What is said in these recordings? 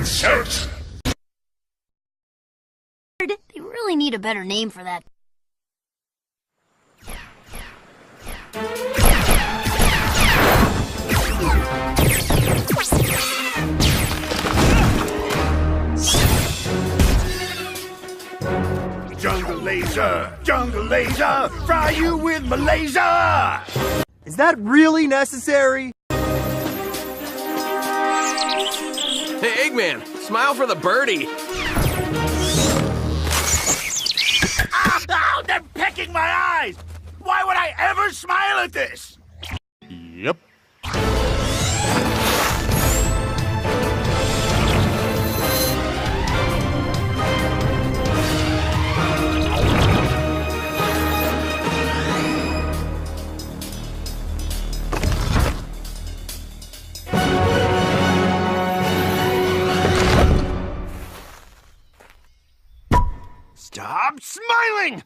insert! They really need a better name for that. Jungle laser, fry you with my laser! Is that really necessary? Hey, Eggman, smile for the birdie. Ow, they're pecking my eyes! Why would I ever smile at this? Yep. Stop smiling!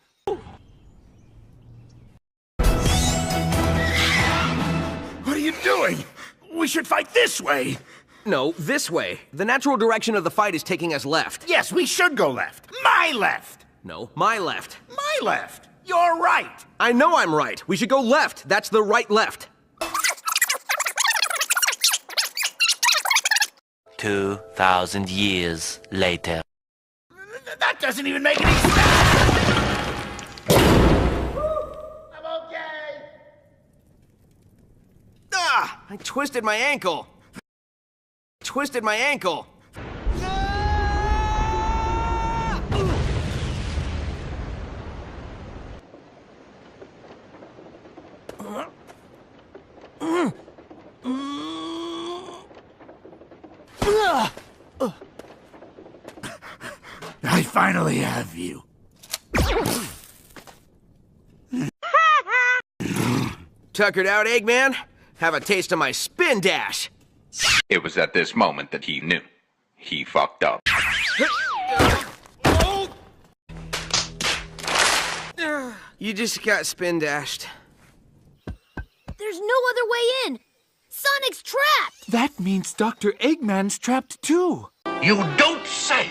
What are you doing? We should fight this way. No, this way. The natural direction of the fight is taking us left. Yes, we should go left. My left. No, my left. My left. You're right. I know I'm right. We should go left. That's the right left. 2,000 years later. That doesn't even make any sense. I'm okay. Ah! I twisted my ankle. Twisted my ankle. I finally have you. Tuckered out, Eggman? Have a taste of my spin dash. It was at this moment that he knew. He fucked up. You just got spin dashed. There's no other way in. Sonic's trapped. That means Dr. Eggman's trapped too. You don't say.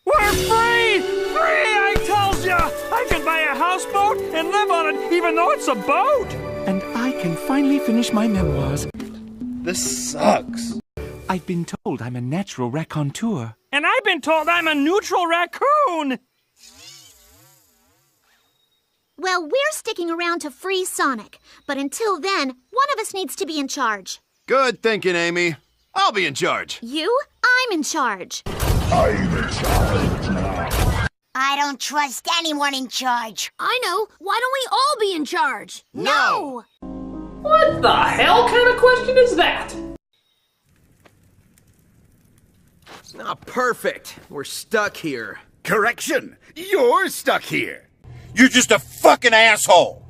We're free! Free, I tells ya! I can buy a houseboat and live on it even though it's a boat! And I can finally finish my memoirs. This sucks. I've been told I'm a natural raconteur. And I've been told I'm a neutral raccoon! Well, we're sticking around to free Sonic. But until then, one of us needs to be in charge. Good thinking, Amy. I'll be in charge. You? I'm in charge. I'm in charge now. I don't trust anyone in charge. I know. Why don't we all be in charge? No! What the hell kind of question is that? Ah, perfect. We're stuck here. Correction. You're stuck here. You're just a fucking asshole.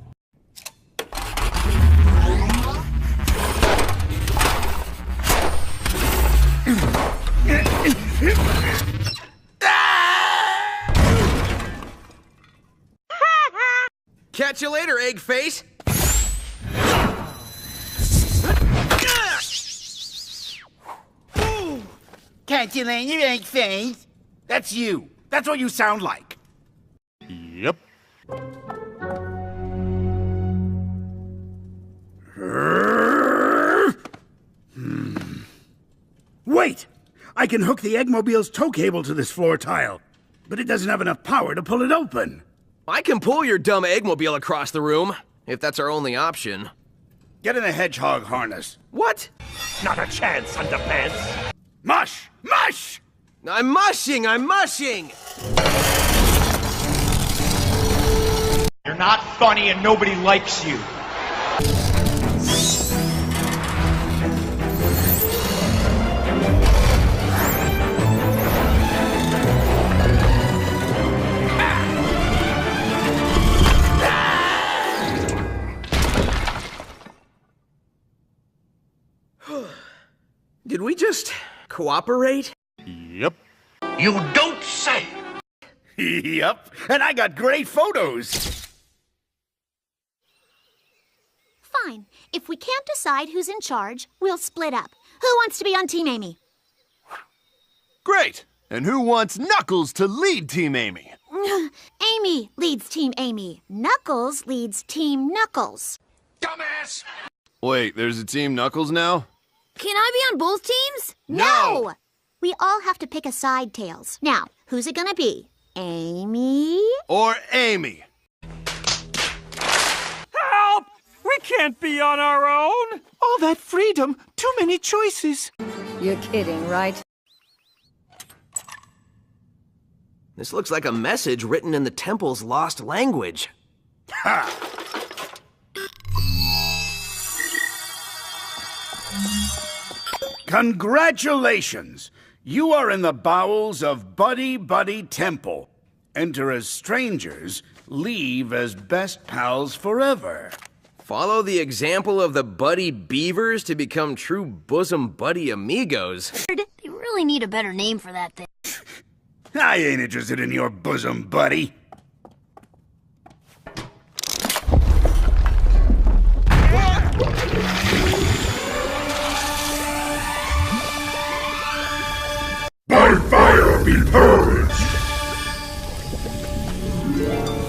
Catch you later, egg face. Catch you later, egg face. That's you. That's what you sound like. Yep. Wait! I can hook the Eggmobile's tow cable to this floor tile, but it doesn't have enough power to pull it open. I can pull your dumb Eggmobile across the room, if that's our only option. Get in the hedgehog harness. What? Not a chance, underpants. Mush! Mush! I'm mushing! I'm mushing! You're not funny and nobody likes you. Did we just cooperate? Yep. You don't say! Yep, and I got great photos. Fine. If we can't decide who's in charge, we'll split up. Who wants to be on Team Amy? Great! And who wants Knuckles to lead Team Amy? Amy leads Team Amy. Knuckles leads Team Knuckles. Dumbass! Wait, there's a Team Knuckles now? Can I be on both teams? No! We all have to pick a side, Tails. Now, who's it gonna be? Amy? Or Amy? Help! We can't be on our own. All that freedom, too many choices. You're kidding, right? This looks like a message written in the temple's lost language. Ha! Congratulations! You are in the bowels of Buddy Buddy Temple. Enter as strangers, leave as best pals forever. Follow the example of the Buddy Beavers to become true bosom buddy amigos. They really need a better name for that thing. I ain't interested in your bosom buddy. By fire be purged!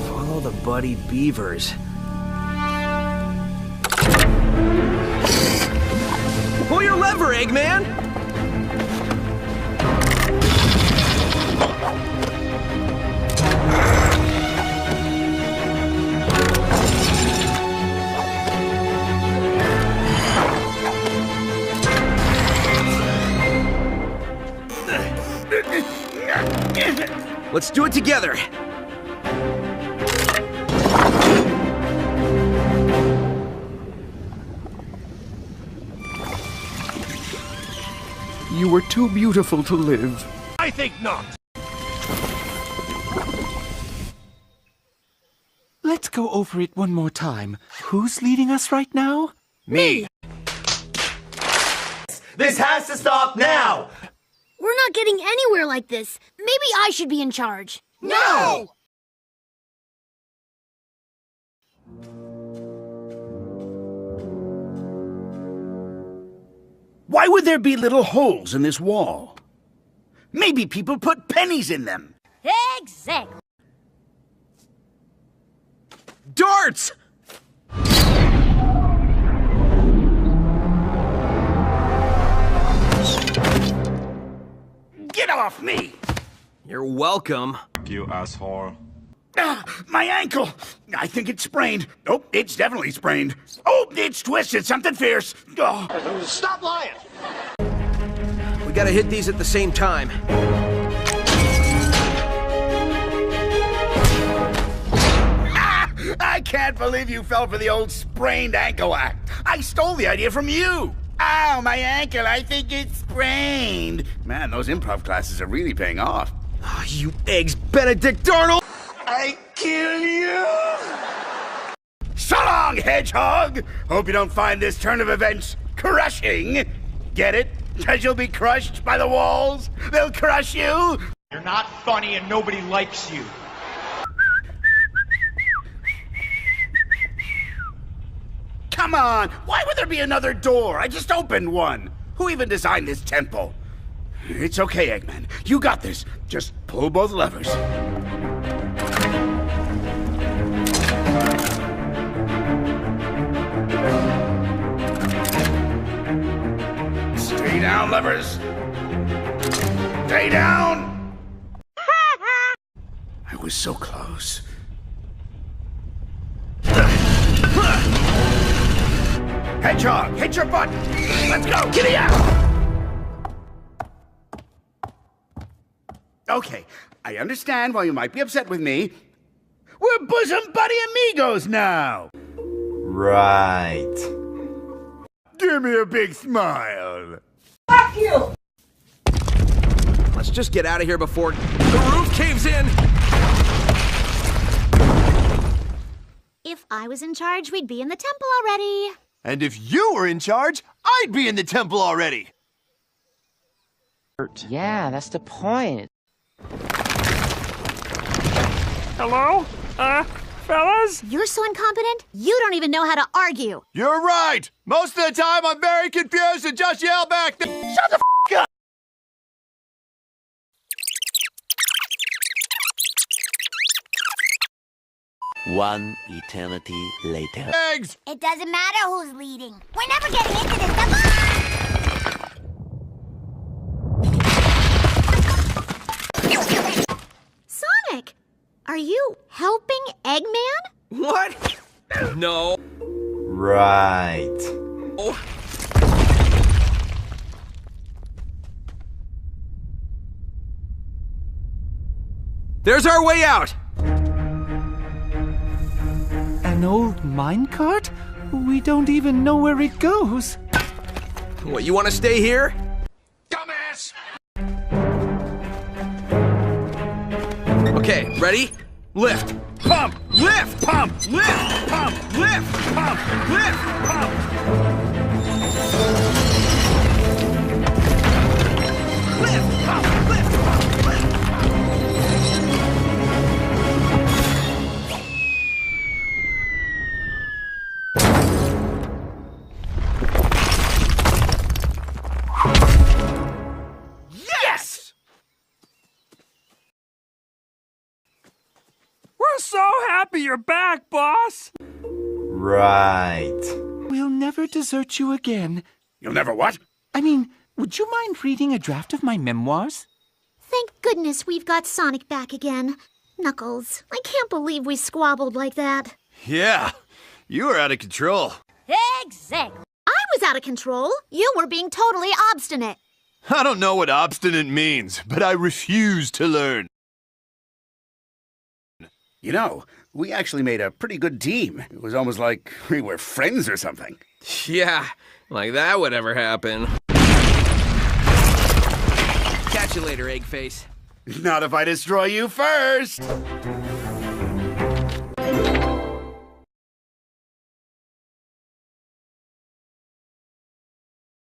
Follow the Buddy Beavers. Pull your lever, Eggman! Let's do it together! You were too beautiful to live. I think not. Let's go over it one more time. Who's leading us right now? Me! This has to stop now! We're not getting anywhere like this. Maybe I should be in charge. No! Why would there be little holes in this wall? Maybe people put pennies in them. Exactly. Darts! Get off me! You're welcome. You asshole. Ah, my ankle! I think it's sprained. Oh, it's definitely sprained. Oh, it's twisted. Something fierce. Oh. Stop lying! We gotta hit these at the same time. Ah, I can't believe you fell for the old sprained ankle act. I stole the idea from you. Ow, my ankle. I think it's sprained. Man, those improv classes are really paying off. Oh, you eggs, Benedict Arnold! I kill you! So long, Hedgehog! Hope you don't find this turn of events crushing. Get it? Because you'll be crushed by the walls? They'll crush you? You're not funny and nobody likes you. Come on! Why would there be another door? I just opened one. Who even designed this temple? It's okay, Eggman. You got this. Just pull both levers. Stay down, levers. Stay down! I was so close. Hedgehog, hit your button! Let's go! Giddy up! Okay, I understand why you might be upset with me. We're bosom buddy amigos now! Right. Give me a big smile. Fuck you! Let's just get out of here before the roof caves in! If I was in charge, we'd be in the temple already. And if you were in charge, I'd be in the temple already. Yeah, that's the point. Hello? Fellas? You're so incompetent, you don't even know how to argue. You're right. Most of the time, I'm very confused and just yell back. Shut the One eternity later. Eggs! It doesn't matter who's leading. We're never getting into this. Come on! Sonic, are you helping Eggman? What? No. Right. Oh. There's our way out! An old minecart? We don't even know where it goes. What, you want to stay here? Dumbass! Okay, ready? Lift. Pump! Lift! Pump! Lift! Pump! Lift! Pump! Lift! Pump! Lift! Pump! Lift! Pump! Lift! Yes! We're so happy you're back, boss! Right. We'll never desert you again. You'll never what? I mean, would you mind reading a draft of my memoirs? Thank goodness we've got Sonic back again. Knuckles, I can't believe we squabbled like that. Yeah, you were out of control. Exactly. I was out of control. You were being totally obstinate. I don't know what obstinate means, but I refuse to learn. You know, we actually made a pretty good team. It was almost like we were friends or something. Yeah, like that would ever happen. Catch you later, Eggface. Not if I destroy you first!